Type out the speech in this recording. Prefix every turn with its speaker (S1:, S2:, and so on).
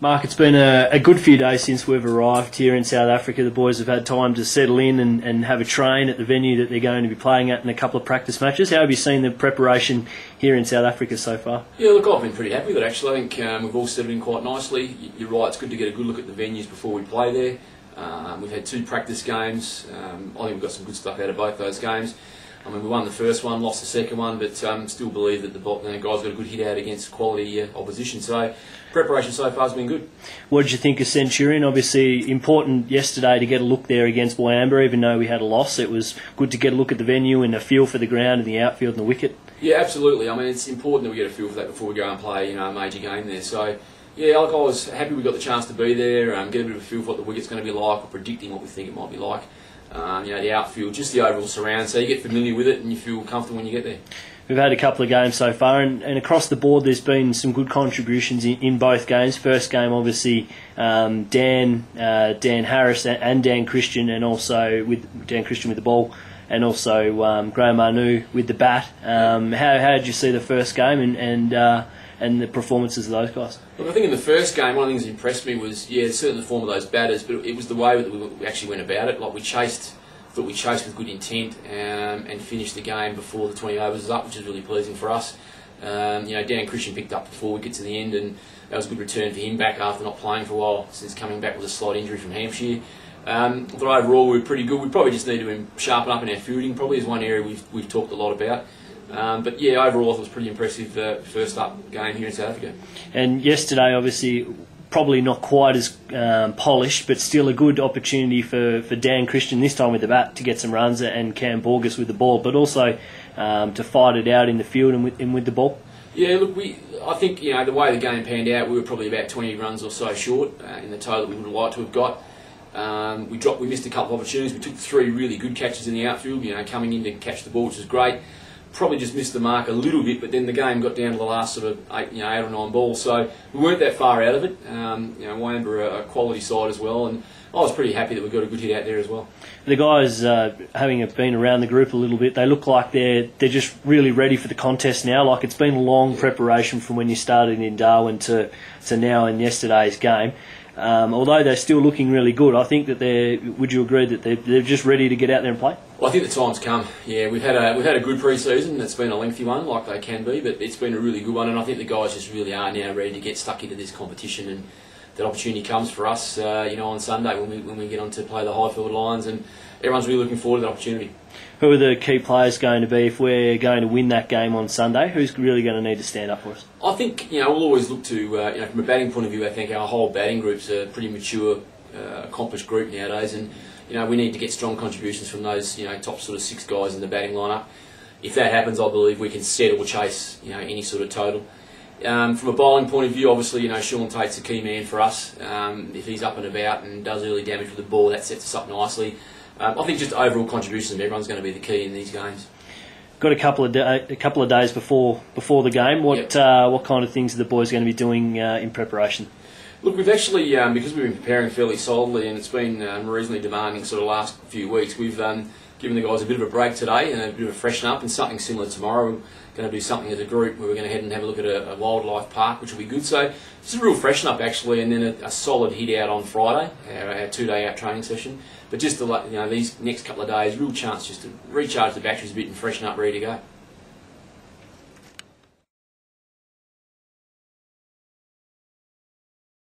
S1: Mark, it's been a good few days since we've arrived here in South Africa. The boys have had time to settle in and have a train at the venue that they're going to be playing at in a couple of practice matches. How have you seen the preparation here in South Africa so far?
S2: Yeah, look, I've been pretty happy with it actually. I think we've all settled in quite nicely. You're right, it's good to get a good look at the venues before we play there. We've had 2 practice games. I think we've got some good stuff out of both those games. I mean, we won the first one, lost the second one, but still believe that the guys got a good hit out against quality opposition. So preparation so far has been good.
S1: What did you think of Centurion? Obviously important yesterday to get a look there against Boyamba, even though we had a loss. It was good to get a look at the venue and a feel for the ground and the outfield and the wicket.
S2: Yeah, absolutely. I mean, it's important that we get a feel for that before we go and play a major game there. So yeah, look, I was happy we got the chance to be there, get a bit of a feel for what the wicket's going to be like, or predicting what we think it might be like. The outfield, just the overall surround, so you get familiar with it and you feel comfortable when you get there.
S1: We've had a couple of games so far, and across the board there's been some good contributions in both games. First game, obviously, Dan Harris and Dan Christian, and also with Dan Christian with the ball, and also Graham Manu with the bat. How did you see the first game and the performances of those guys?
S2: Look, I think in the first game, one of the things that impressed me was, certainly the form of those batters, but it was the way that we actually went about it. Like we chased with good intent and finished the game before the 20 overs was up, which is really pleasing for us. Dan Christian picked up the 4 wickets at the end, and that was a good return for him back after not playing for a while since coming back with a slight injury from Hampshire. I thought overall we were pretty good. We probably just need to sharpen up in our fielding. Probably is one area we've talked a lot about. But yeah, overall I thought it was pretty impressive first up game here in South Africa.
S1: And yesterday, obviously, probably not quite as polished, but still a good opportunity for Dan Christian, this time with the bat, to get some runs, and Cam Borges with the ball, but also to fight it out in the field and with the ball.
S2: Yeah, look, I think the way the game panned out, we were probably about 20 runs or so short in the total that we would have liked to have got. We missed a couple of opportunities. We took 3 really good catches in the outfield, coming in to catch the ball, which was great. Probably just missed the mark a little bit, but then the game got down to the last sort of 8 or 9 balls, so we weren't that far out of it. Boyamba are a quality side as well, and I was pretty happy that we got a good hit out there as well.
S1: The guys, having been around the group a little bit, they look like they're just really ready for the contest now. Like, it's been a long preparation from when you started in Darwin to now in yesterday's game. Although they're still looking really good, I think that would you agree that they're just ready to get out there and play?
S2: Well, I think the time's come. Yeah, we've had a good pre-season. It's been a lengthy one, like they can be, but it's been a really good one, and I think the guys just really are now ready to get stuck into this competition, and that opportunity comes for us, on Sunday when we get on to play the Highfield Lions, and everyone's really looking forward to that opportunity. Who
S1: are the key players going to be if we're going to win that game on Sunday? Who's really going to need to stand up for us?
S2: I think we'll always look to from a batting point of view. I think our whole batting group's a pretty mature, accomplished group nowadays, and we need to get strong contributions from those top sort of 6 guys in the batting lineup. If that happens, I believe we can set or chase any sort of total. From a bowling point of view, obviously Sean Tate's a key man for us. If he's up and about and does early damage with the ball, that sets us up nicely. I think just overall contributions of everyone's going to be the key in these games.
S1: Got a couple of days before the game. What kind of things are the boys going to be doing in preparation?
S2: Look, we've actually, because we've been preparing fairly solidly, and it's been reasonably demanding sort of last few weeks, we've given the guys a bit of a break today and a bit of a freshen up, and something similar tomorrow. We're going to do something as a group where we're going to head and have a look at a wildlife park, which will be good. So it's a real freshen up actually, and then a solid hit out on Friday, our 2-day out training session. But just these next couple of days, real chance just to recharge the batteries a bit and freshen up, ready to go.